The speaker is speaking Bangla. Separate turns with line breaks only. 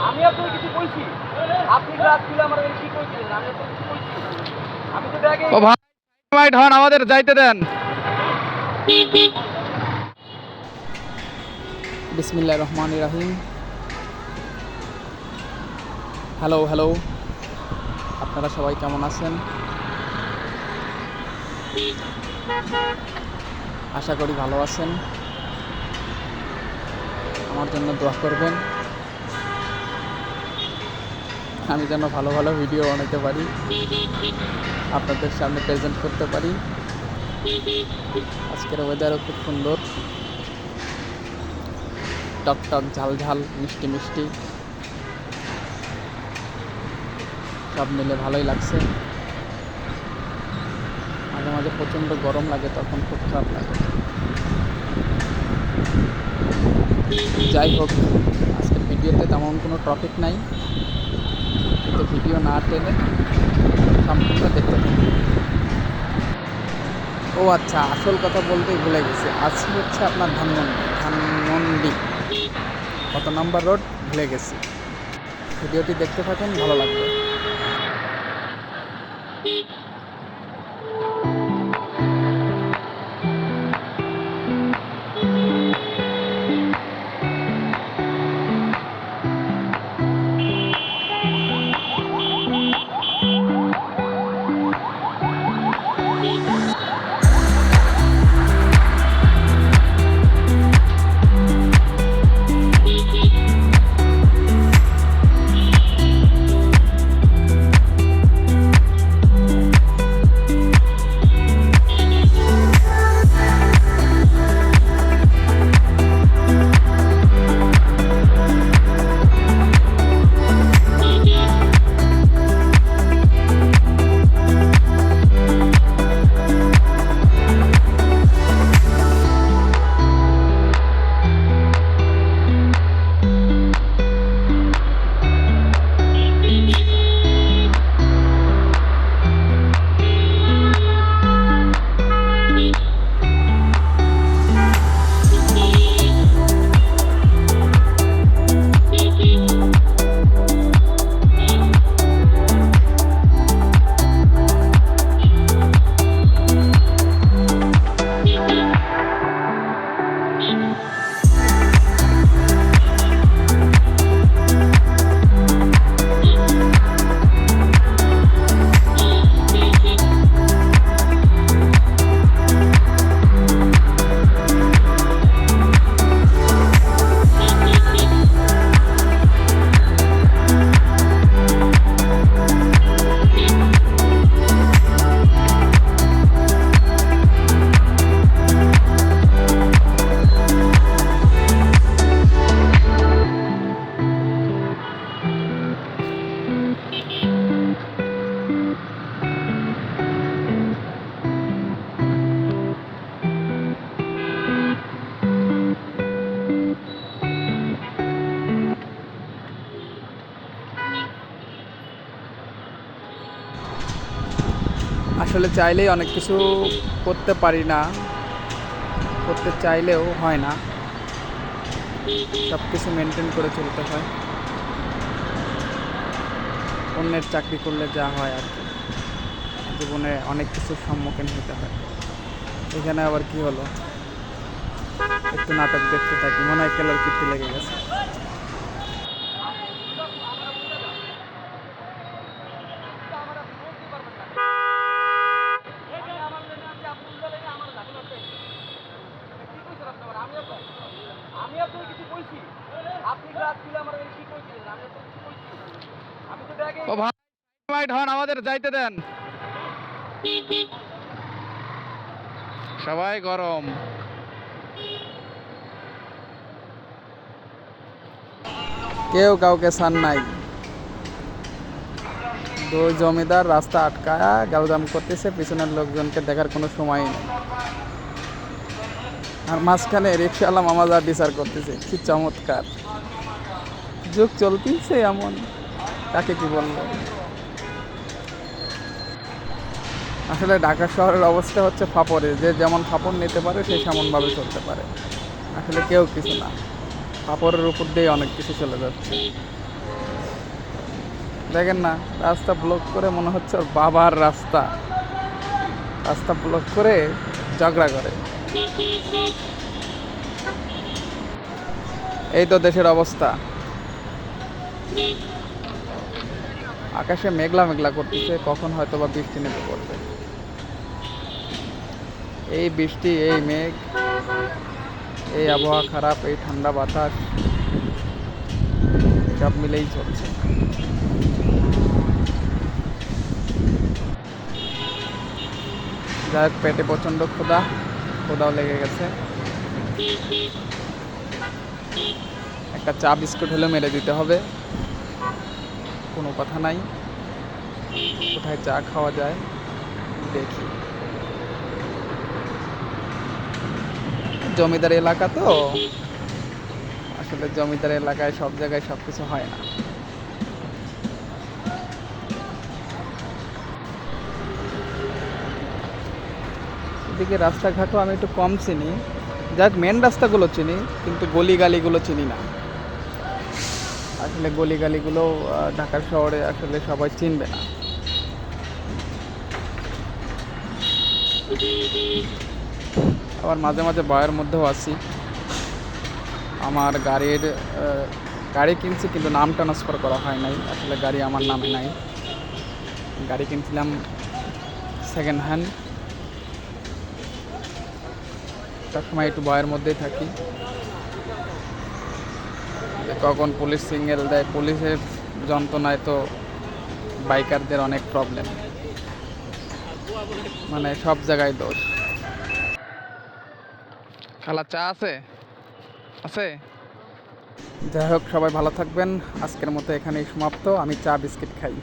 আমি আপনাকে কিছু বলছি, আপনি ক্লাস দিলে আমার কি কইছিলেন? আমি আপনাকে কিছু বলছি, আমি তো দেখে
ও ভাই ভাই ঢন আমাদের যাইতে দেন। বিসমিল্লাহির রহমানির রহিম। হ্যালো হ্যালো, আপনারা সবাই কেমন আছেন? আশা করি ভালো আছেন। আমার জন্য দোয়া করবেন, আমি যেন ভালো ভালো ভিডিও বানাতে পারি, আপনাদের সামনে প্রেজেন্ট করতে পারি। আজকের ওয়েদারও খুব সুন্দর, টক টক ঝাল ঝাল মিষ্টি মিষ্টি সব মিলে ভালোই লাগছে। মাঝে মাঝে প্রচণ্ড গরম লাগে, তখন খুব খারাপ লাগে। যাই হোক, আজকের ভিডিওতে তেমন কোনো টপিক নাই, কিন্তু ভিডিও না টেনে সম্পূর্ণ দেখতে থাকি। ও আচ্ছা, আসল কথা বলতেই ভুলে গেছি। আজকে হচ্ছে আপনার ধানমন্ডি কত নম্বর রোড ভুলে গেছি। ভিডিওটি দেখতে থাকুন, ভালো লাগবে। আসলে চাইলেই অনেক কিছু করতে পারি না, করতে চাইলেও হয় না, সব কিছু মেনটেন করে চলতে হয়। অন্যের চাকরি করলে যা হয় আর কি, জীবনে অনেক কিছুর সম্মুখীন হতে হয়। এখানে আবার কি হলো, একটু নাটক দেখতে থাকি, মনে হয় কেলার কীর্তি লেগে গেছে।
আমি আপনাকে কিছু বলছি, আপনি ক্লাস দিলে আমার কি কইছিলেন? আমি আপনাকে কিছু বলছি, আমি তো দেখে
ও ভাই ভাই ঢন আমাদের যাইতে দেন। সবাই গরম। কেউ কাউকে সান নাই। দুই জমিদার রাস্তা আটকায়া গালজাম করতেছে, পিছনের লোকজনকে দেখার কোনো সময়ই নেই। আর মাঝখানে রিক্সাওয়ালা মামাজা বিচার করতেছে, কি চমৎকার যুগ চলতেছে এমন, তাকে কি বলবো। আসলে ঢাকা শহরের অবস্থা হচ্ছে ফাপড়ে, যে যেমন ফাপড় নিতে পারে সে সেমনভাবে চলতে পারে। আসলে কেউ কিছু না, কাপড়ের উপর দিয়ে অনেক কিছু চলে যাচ্ছে। দেখেন না, রাস্তা ব্লক করে মনে হচ্ছে ওর বাবার রাস্তা, রাস্তা ব্লক করে ঝগড়া করে। এই তো দেশের অবস্থা। আকাশে মেঘলা মেঘলা করতেছে, কখন হয়তো বা বৃষ্টি নেমে পড়বে। এই বৃষ্টি, এই মেঘ, এই আবহাওয়া খারাপ, এই ঠান্ডা বাতাস সব মিলেই চলছে। যাই হোক, পেটে প্রচণ্ড ক্ষুধাও লেগে গেছে। একটা চা বিস্কুট হলে মেরে দিতে হবে, কোনো কথা নাই। কোথায় চা খাওয়া যায় দেখি। জমিদার এলাকা তো, আসলে জমিদার এলাকায় সব জায়গায় সব কিছু হয় না। এদিকে রাস্তাঘাটও আমি একটু কম চিনি, যাক মেন রাস্তাগুলো চিনি, কিন্তু গলিগালিগুলো চিনি না। আসলে গলিগালিগুলো ঢাকা শহরে আসলে সবাই চিনবে না। আবার মাঝে মাঝে ভয়ের মধ্যেও আছি। আমার গাড়ি কিনছি, কিন্তু নাম ট্রান্সফার করা হয় নাই। আসলে গাড়ি আমার নামে নাই, গাড়ি কিনছিলাম সেকেন্ড হ্যান্ড। সবসময় একটু ভয়ের মধ্যেই থাকি, কখন পুলিশ সিগন্যাল দেয়। পুলিশের যন্ত্রণায় তো বাইকারদের অনেক প্রবলেম, মানে সব জায়গায় দোষ। খালা চা আছে? আছে। যাই হোক, সবাই ভালো থাকবেন। আজকের মতো এখানেই সমাপ্ত। আমি চা বিস্কিট খাই।